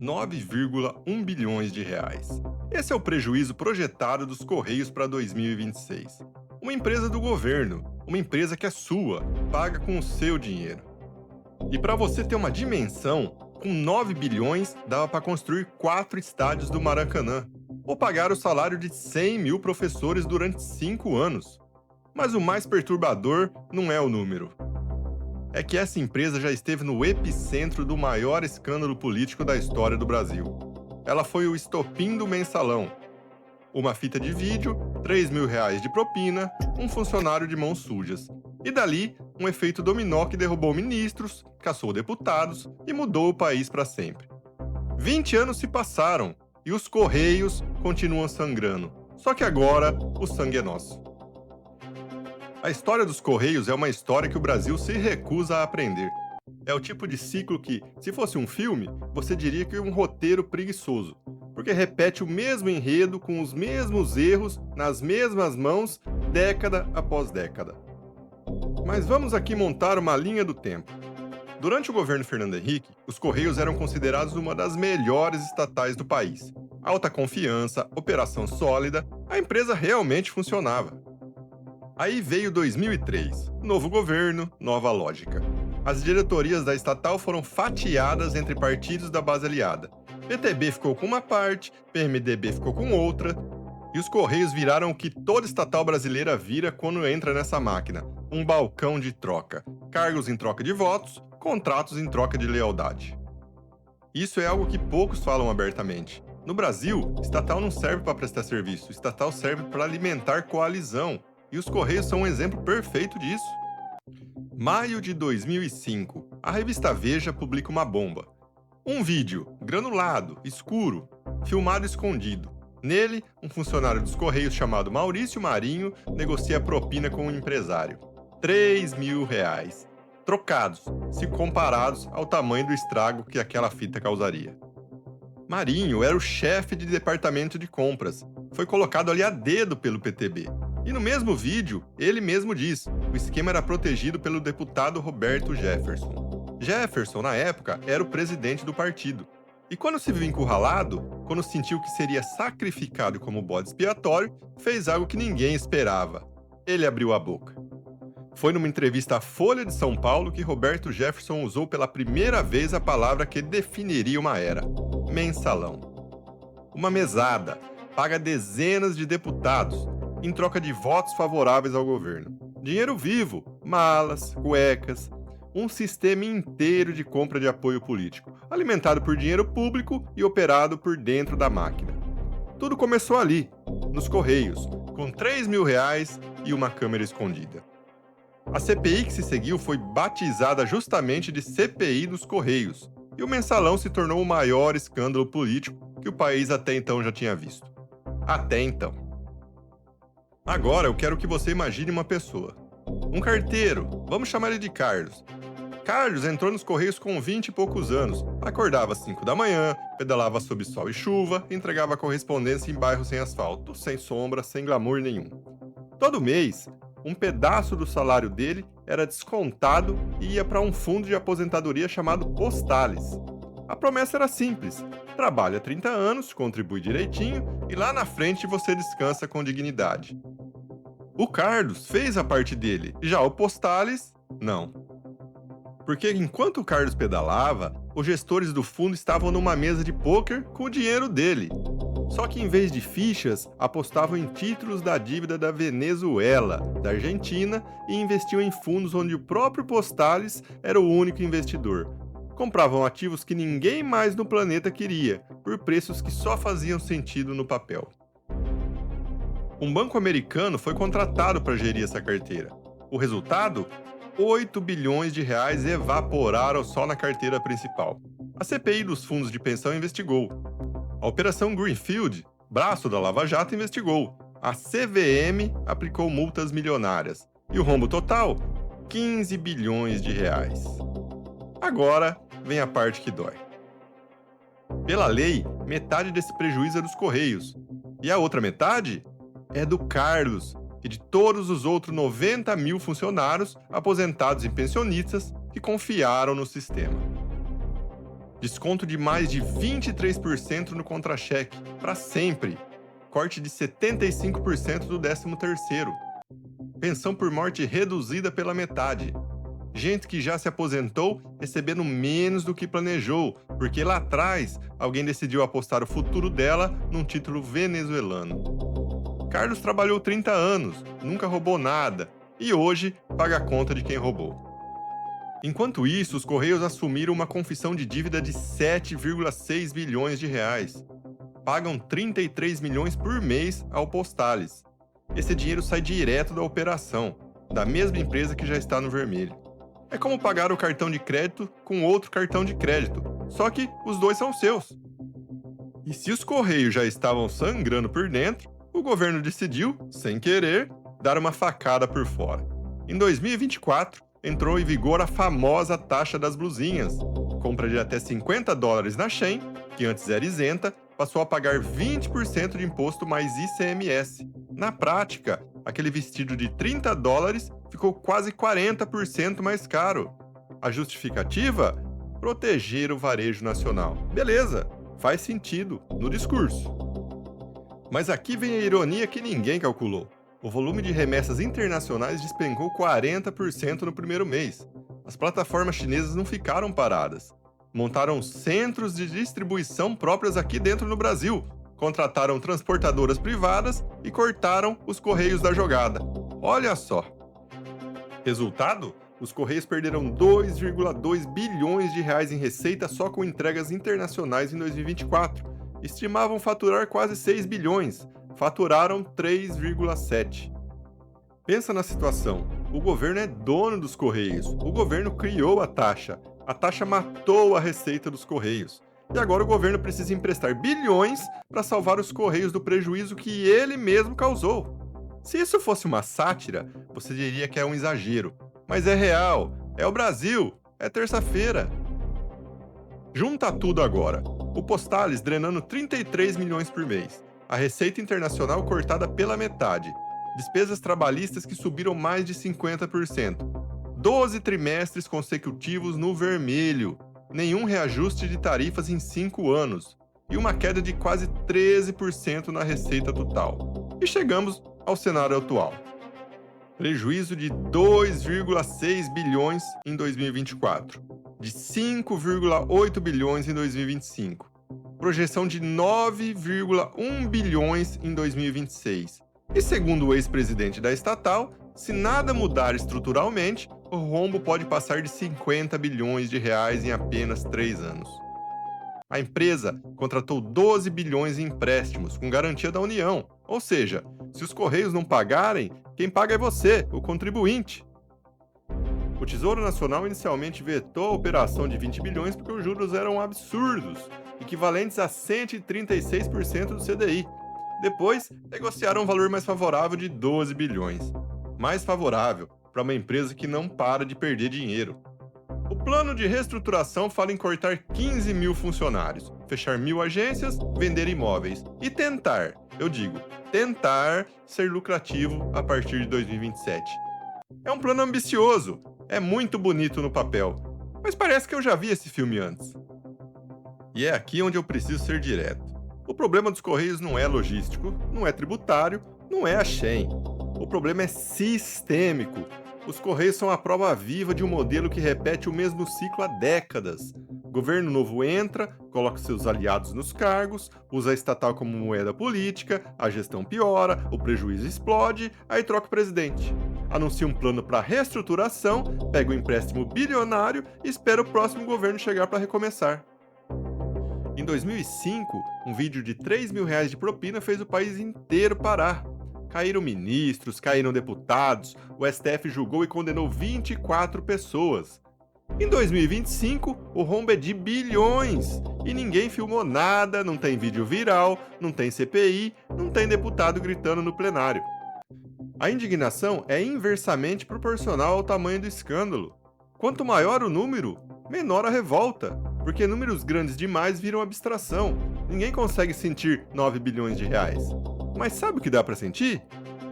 9,1 bilhões de reais. Esse é o prejuízo projetado dos Correios para 2026. Uma empresa do governo, uma empresa que é sua, paga com o seu dinheiro. E para você ter uma dimensão, com 9 bilhões dava para construir 4 estádios do Maracanã, ou pagar o salário de 100 mil professores durante 5 anos. Mas o mais perturbador não é o número. É que essa empresa já esteve no epicentro do maior escândalo político da história do Brasil. Ela foi o estopim do mensalão. Uma fita de vídeo, R$ 3.000 de propina, um funcionário de mãos sujas. E dali, um efeito dominó que derrubou ministros, caçou deputados e mudou o país para sempre. 20 anos se passaram e os Correios continuam sangrando. Só que agora o sangue é nosso. A história dos Correios é uma história que o Brasil se recusa a aprender. É o tipo de ciclo que, se fosse um filme, você diria que é um roteiro preguiçoso, porque repete o mesmo enredo com os mesmos erros nas mesmas mãos, década após década. Mas vamos aqui montar uma linha do tempo. Durante o governo Fernando Henrique, os Correios eram considerados uma das melhores estatais do país. Alta confiança, operação sólida, a empresa realmente funcionava. Aí veio 2003, novo governo, nova lógica. As diretorias da estatal foram fatiadas entre partidos da base aliada. PTB ficou com uma parte, PMDB ficou com outra, e os Correios viraram o que toda estatal brasileira vira quando entra nessa máquina, um balcão de troca. Cargos em troca de votos, contratos em troca de lealdade. Isso é algo que poucos falam abertamente. No Brasil, estatal não serve para prestar serviço, estatal serve para alimentar coalizão. E os Correios são um exemplo perfeito disso. Maio de 2005, a revista Veja publica uma bomba. Um vídeo, granulado, escuro, filmado escondido. Nele, um funcionário dos Correios chamado Maurício Marinho negocia propina com um empresário. R$ 3.000. Trocados, se comparados ao tamanho do estrago que aquela fita causaria. Marinho era o chefe de departamento de compras. Foi colocado ali a dedo pelo PTB. E no mesmo vídeo, ele mesmo diz, o esquema era protegido pelo deputado Roberto Jefferson. Jefferson, na época, era o presidente do partido. E quando se viu encurralado, quando sentiu que seria sacrificado como bode expiatório, fez algo que ninguém esperava. Ele abriu a boca. Foi numa entrevista à Folha de São Paulo que Roberto Jefferson usou pela primeira vez a palavra que definiria uma era: mensalão. Uma mesada, paga dezenas de deputados, em troca de votos favoráveis ao governo. Dinheiro vivo, malas, cuecas, um sistema inteiro de compra de apoio político, alimentado por dinheiro público e operado por dentro da máquina. Tudo começou ali, nos Correios, com R$ 3.000 e uma câmera escondida. A CPI que se seguiu foi batizada justamente de CPI dos Correios, e o mensalão se tornou o maior escândalo político que o país até então já tinha visto. Até então. Agora eu quero que você imagine uma pessoa. Um carteiro, vamos chamar ele de Carlos. Carlos entrou nos Correios com 20 e poucos anos. Acordava às 5 da manhã, pedalava sob sol e chuva, entregava correspondência em bairros sem asfalto, sem sombra, sem glamour nenhum. Todo mês, um pedaço do salário dele era descontado e ia para um fundo de aposentadoria chamado Postales. A promessa era simples: trabalha 30 anos, contribui direitinho e lá na frente você descansa com dignidade. O Carlos fez a parte dele, já o Postales, não. Porque enquanto o Carlos pedalava, os gestores do fundo estavam numa mesa de pôquer com o dinheiro dele. Só que em vez de fichas, apostavam em títulos da dívida da Venezuela, da Argentina e investiam em fundos onde o próprio Postales era o único investidor. Compravam ativos que ninguém mais no planeta queria, por preços que só faziam sentido no papel. Um banco americano foi contratado para gerir essa carteira. O resultado? 8 bilhões de reais evaporaram só na carteira principal. A CPI dos fundos de pensão investigou. A Operação Greenfield, braço da Lava Jato, investigou. A CVM aplicou multas milionárias. E o rombo total? 15 bilhões de reais. Agora vem a parte que dói. Pela lei, metade desse prejuízo é dos Correios. E a outra metade é do Carlos e de todos os outros 90 mil funcionários aposentados e pensionistas que confiaram no sistema. Desconto de mais de 23% no contra-cheque, para sempre. Corte de 75% do 13º. Pensão por morte reduzida pela metade. Gente que já se aposentou recebendo menos do que planejou, porque lá atrás alguém decidiu apostar o futuro dela num título venezuelano. Carlos trabalhou 30 anos, nunca roubou nada e hoje paga a conta de quem roubou. Enquanto isso, os Correios assumiram uma confissão de dívida de 7,6 bilhões de reais. Pagam 33 milhões por mês ao Postales. Esse dinheiro sai direto da operação, da mesma empresa que já está no vermelho. É como pagar o cartão de crédito com outro cartão de crédito, só que os dois são seus. E se os Correios já estavam sangrando por dentro, o governo decidiu, sem querer, dar uma facada por fora. Em 2024, entrou em vigor a famosa taxa das blusinhas. Compra de até $50 na Shein, que antes era isenta, passou a pagar 20% de imposto mais ICMS. Na prática, aquele vestido de $30 ficou quase 40% mais caro. A justificativa? Proteger o varejo nacional. Beleza, faz sentido no discurso. Mas aqui vem a ironia que ninguém calculou. O volume de remessas internacionais despencou 40% no primeiro mês. As plataformas chinesas não ficaram paradas. Montaram centros de distribuição próprios aqui dentro no Brasil, contrataram transportadoras privadas e cortaram os Correios da jogada. Olha só! Resultado? Os Correios perderam 2,2 bilhões de reais em receita só com entregas internacionais em 2024. Estimavam faturar quase 6 bilhões, faturaram 3,7. Pensa na situação. O governo é dono dos Correios. O governo criou a taxa. A taxa matou a receita dos Correios. E agora o governo precisa emprestar bilhões para salvar os Correios do prejuízo que ele mesmo causou. Se isso fosse uma sátira, você diria que é um exagero. Mas é real. É o Brasil. É terça-feira. Junta tudo agora. O Postales drenando 33 milhões por mês. A receita internacional cortada pela metade. Despesas trabalhistas que subiram mais de 50%. 12 trimestres consecutivos no vermelho. Nenhum reajuste de tarifas em 5 anos. E uma queda de quase 13% na receita total. E chegamos ao cenário atual. Prejuízo de 2,6 bilhões em 2024. De 5,8 bilhões em 2025. Projeção de 9,1 bilhões em 2026. E segundo o ex-presidente da estatal, se nada mudar estruturalmente, o rombo pode passar de 50 bilhões de reais em apenas 3 anos. A empresa contratou 12 bilhões em empréstimos, com garantia da União. Ou seja, se os Correios não pagarem, quem paga é você, o contribuinte. O Tesouro Nacional inicialmente vetou a operação de 20 bilhões porque os juros eram absurdos, equivalentes a 136% do CDI. Depois, negociaram um valor mais favorável de 12 bilhões. Mais favorável para uma empresa que não para de perder dinheiro. O plano de reestruturação fala em cortar 15 mil funcionários, fechar 1.000 agências, vender imóveis e tentar, tentar ser lucrativo a partir de 2027. É um plano ambicioso, é muito bonito no papel, mas parece que eu já vi esse filme antes. E é aqui onde eu preciso ser direto. O problema dos Correios não é logístico, não é tributário, não é a Shein. O problema é sistêmico. Os Correios são a prova viva de um modelo que repete o mesmo ciclo há décadas. O governo novo entra, coloca seus aliados nos cargos, usa a estatal como moeda política, a gestão piora, o prejuízo explode, aí troca o presidente. Anuncia um plano para reestruturação, pega um empréstimo bilionário e espera o próximo governo chegar para recomeçar. Em 2005, um vídeo de 3 mil reais de propina fez o país inteiro parar. Caíram ministros, caíram deputados, o STF julgou e condenou 24 pessoas. Em 2025, o rombo é de bilhões e ninguém filmou nada, não tem vídeo viral, não tem CPI, não tem deputado gritando no plenário. A indignação é inversamente proporcional ao tamanho do escândalo. Quanto maior o número, menor a revolta, porque números grandes demais viram abstração. Ninguém consegue sentir 9 bilhões de reais. Mas sabe o que dá para sentir?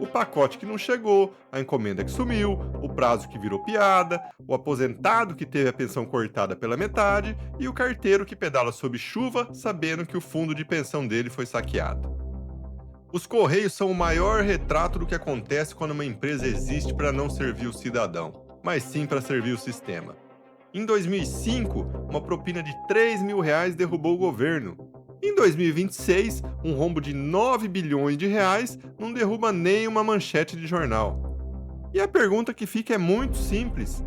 o pacote que não chegou, a encomenda que sumiu, o prazo que virou piada, o aposentado que teve a pensão cortada pela metade e o carteiro que pedala sob chuva sabendo que o fundo de pensão dele foi saqueado. Os Correios são o maior retrato do que acontece quando uma empresa existe para não servir o cidadão, mas sim para servir o sistema. Em 2005, uma propina de R$ 3.000 derrubou o governo. Em 2026, um rombo de 9 bilhões de reais não derruba nem uma manchete de jornal. E a pergunta que fica é muito simples: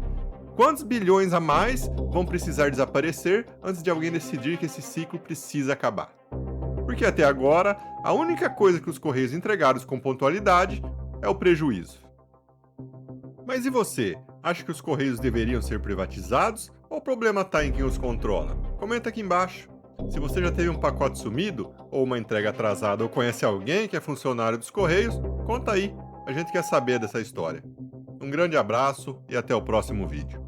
quantos bilhões a mais vão precisar desaparecer antes de alguém decidir que esse ciclo precisa acabar? Porque até agora, a única coisa que os Correios entregaram com pontualidade é o prejuízo. Mas e você? Acha que os Correios deveriam ser privatizados ou o problema está em quem os controla? Comenta aqui embaixo. Se você já teve um pacote sumido, ou uma entrega atrasada, ou conhece alguém que é funcionário dos Correios, conta aí. A gente quer saber dessa história. Um grande abraço e até o próximo vídeo.